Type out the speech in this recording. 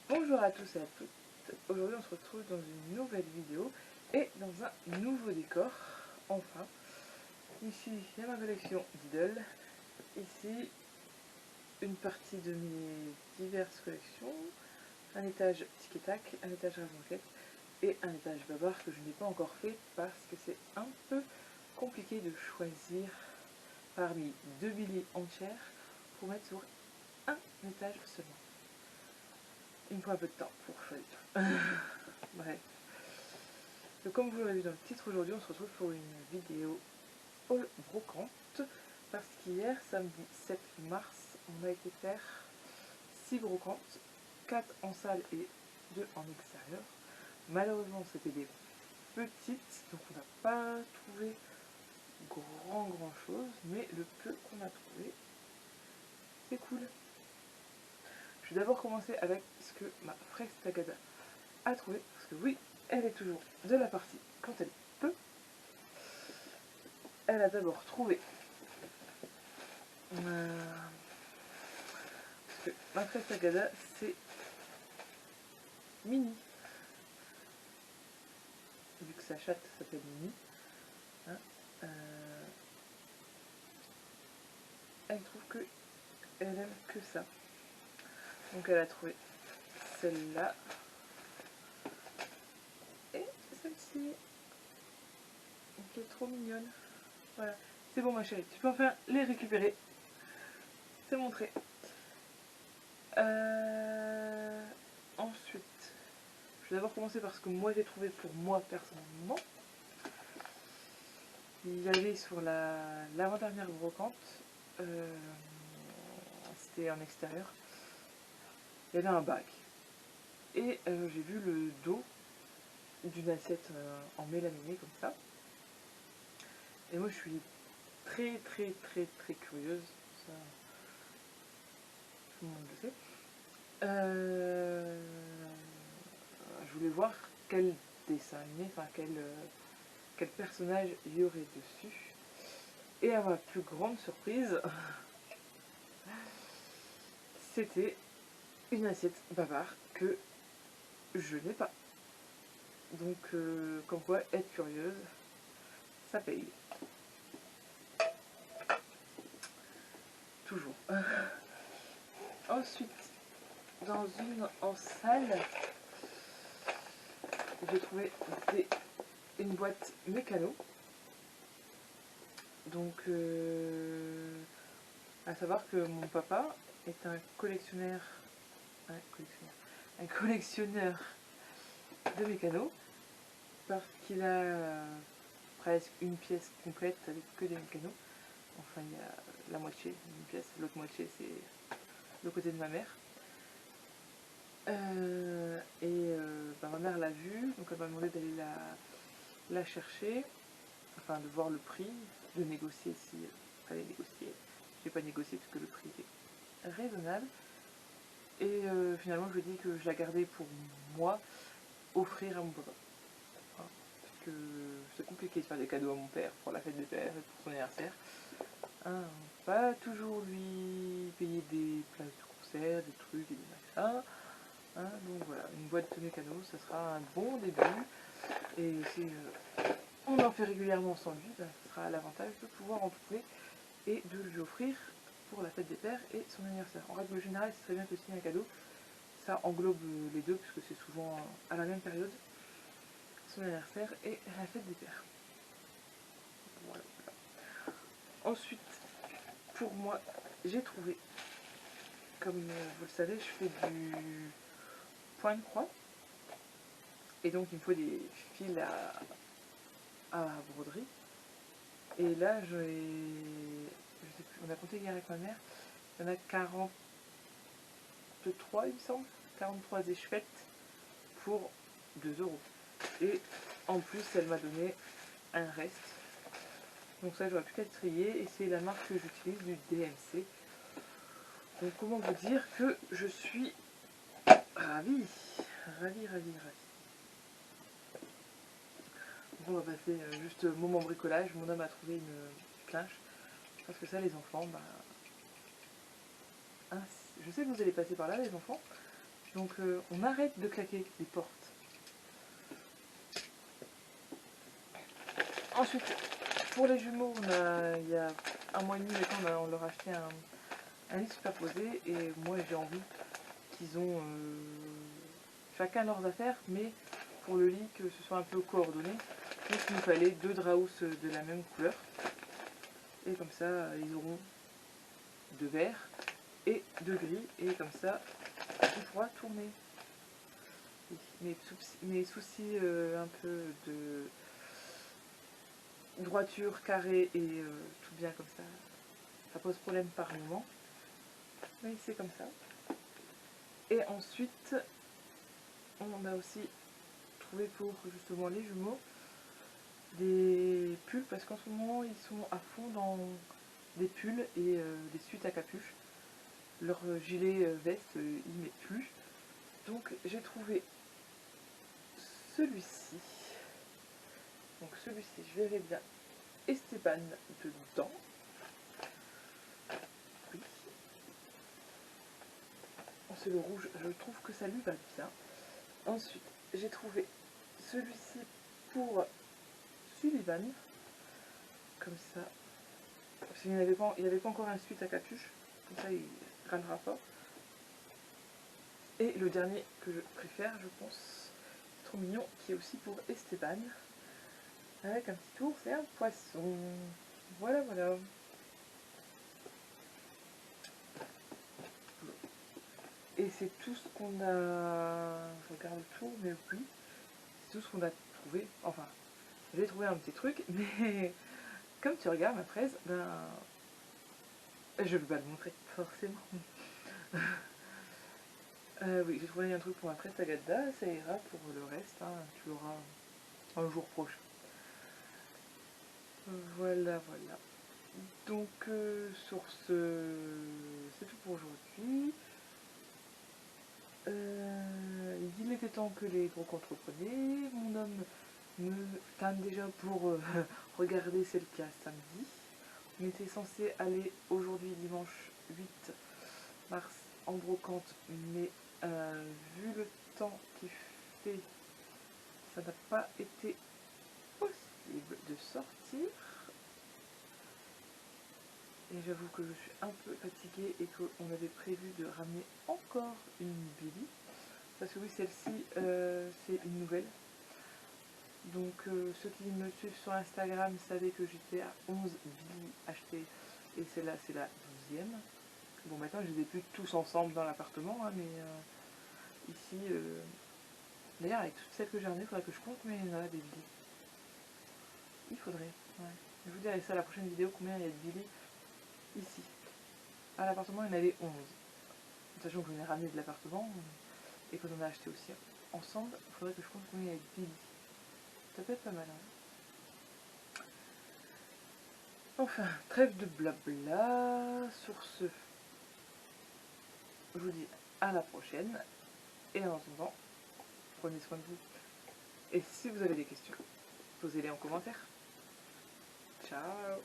Bonjour à tous et à toutes, aujourd'hui on se retrouve dans une nouvelle vidéo et dans un nouveau décor, enfin. Ici il y a ma collection d'idoles, ici une partie de mes diverses collections, un étage tic et tac, un étage rêve et un étage babar que je n'ai pas encore fait parce que c'est un peu compliqué de choisir parmi 2 billets entières pour mettre sur un étage seulement. Il me faut un peu de temps pour choisir. Bref. Donc, comme vous l'avez vu dans le titre, aujourd'hui on se retrouve pour une vidéo haul brocante parce qu'hier, samedi 7 mars, on a été faire 6 brocantes, 4 en salle et 2 en extérieur. Malheureusement c'était des petites, donc on n'a pas trouvé grand chose, mais le peu qu'on a trouvé, c'est cool. Je vais d'abord commencer avec ce que ma frère Tagada a trouvé, parce que oui, elle est toujours de la partie quand elle peut. Elle a d'abord trouvé parce que ma frère Tagada c'est Mini, vu que sa chatte s'appelle Mini, hein, elle trouve que elle aime que ça, donc elle a trouvé celle-là et celle-ci qui est trop mignonne. Voilà, c'est bon ma chérie, tu peux enfin les récupérer, c'est montré. Ensuite, je vais d'abord commencer par ce que moi j'ai trouvé pour moi personnellement. Il y avait sur l'avant-dernière brocante, c'était en extérieur, il y avait un bac. Et j'ai vu le dos d'une assiette en mélaminé comme ça. Et moi je suis très curieuse, ça tout le monde le sait. Je voulais voir quel dessin animé, enfin quel personnage il y aurait dessus. Et à ma plus grande surprise, c'était une assiette bavard que je n'ai pas. Donc, comme quoi, être curieuse, ça paye. Toujours. Ensuite, dans une en salle, j'ai trouvé une boîte mécano. Donc, à savoir que mon papa est un collectionneur de mécano, parce qu'il a presque une pièce complète avec que des mécanos. Enfin, il y a la moitié d'une pièce, l'autre moitié c'est le côté de ma mère. Ma mère l'a vue, donc elle m'a demandé d'aller la chercher, enfin de voir le prix, de négocier si fallait négocier. J'ai pas négocié parce que le prix était raisonnable. Et finalement je lui ai dit que je la gardais pour moi, offrir à mon papa. Voilà. Parce que c'est compliqué de faire des cadeaux à mon père pour la fête des pères et pour son anniversaire. Hein, pas toujours lui payer des places de concert, des trucs et des machins. Hein, donc voilà, une boîte de mécano, ça sera un bon début. Et si on en fait régulièrement sans lui, ben, ce sera l'avantage de pouvoir en trouver et de lui offrir pour la fête des pères et son anniversaire. En règle générale, c'est très bien que si un cadeau, ça englobe les deux, puisque c'est souvent à la même période, son anniversaire et la fête des pères. Voilà. Ensuite, pour moi, j'ai trouvé, comme vous le savez, je fais du point de croix. Et donc il me faut des fils à broderie. Et là, je sais plus, on a compté hier avec ma mère, il y en a 43 il me semble, 43 échevettes pour 2 €. Et en plus, elle m'a donné un reste. Donc ça, j'aurais pu qu'à trier. Et c'est la marque que j'utilise, du DMC. Donc comment vous dire que je suis ravie. Ravie. Donc on va passer juste moment bricolage. Mon homme a trouvé une planche. Parce que ça, les enfants, bah... hein, je sais que vous allez passer par là, les enfants. Donc on arrête de claquer les portes. Ensuite, pour les jumeaux, il y a un mois et demi maintenant, on leur a acheté un lit superposé. Et moi, j'ai envie qu'ils ont chacun leurs affaires, mais pour le lit, que ce soit un peu coordonné. Donc il nous fallait 2 draps de la même couleur. Et comme ça, ils auront 2 verts et 2 gris. Et comme ça, on pourra tourner. Mes soucis un peu de droiture, carré et tout bien comme ça pose problème par moment. Mais c'est comme ça. Et ensuite, on a aussi trouvé pour justement les jumeaux des pulls, parce qu'en ce moment ils sont à fond dans des pulls et des suites à capuche. Leur gilet veste, il met plus. Donc j'ai trouvé celui-ci. Donc celui-ci, je verrai bien Esteban dedans. Oui. C'est le rouge, je trouve que ça lui va bien. Ensuite, j'ai trouvé celui-ci pour Sullivan. Comme ça. Parce qu'il n'y avait pas encore un suite à capuche. Comme ça, il râlera pas. Et le dernier que je préfère, je pense, trop mignon, qui est aussi pour Esteban. Avec un petit tour, c'est un poisson. Voilà, voilà. Et c'est tout ce qu'on a... Je regarde tout, mais oui. C'est tout ce qu'on a trouvé. Enfin, j'ai trouvé un petit truc, mais comme tu regardes ma fraise, ben... je ne vais pas le montrer, forcément. Oui, j'ai trouvé un truc pour ma fraise tagada, ça ira pour le reste, hein, tu l'auras un jour prochain. Voilà, voilà. Donc, sur ce, c'est tout pour aujourd'hui. Il était temps que les gros entreprenaient. Mon homme me tanne déjà pour regarder celle qui a samedi. On était censé aller aujourd'hui, dimanche 8 mars, en brocante, mais vu le temps qu'il fait, ça n'a pas été possible de sortir. Et j'avoue que je suis un peu fatiguée et qu'on avait prévu de ramener encore une Billy. Parce que oui, celle-ci, c'est une nouvelle. Donc ceux qui me suivent sur Instagram savaient que j'étais à 11 Billy achetées. Et celle-là, c'est la 12e. Bon, maintenant, je les ai plus tous ensemble dans l'appartement. Hein, mais ici... D'ailleurs, avec toutes celles que j'ai ramenées, il faudrait que je compte combien il y en a des Billy. Il faudrait, ouais. Je vous dirai ça la prochaine vidéo, combien il y a de Billy ici. À l'appartement, il y en avait 11. Sachant que je venais ramener de l'appartement et qu'on en a acheté aussi ensemble, il faudrait que je compte combien il y a de Billy. Ça peut être pas mal. Hein. Enfin, trêve de blabla. Sur ce, je vous dis à la prochaine. Et en attendant, prenez soin de vous. Et si vous avez des questions, posez-les en commentaire. Ciao!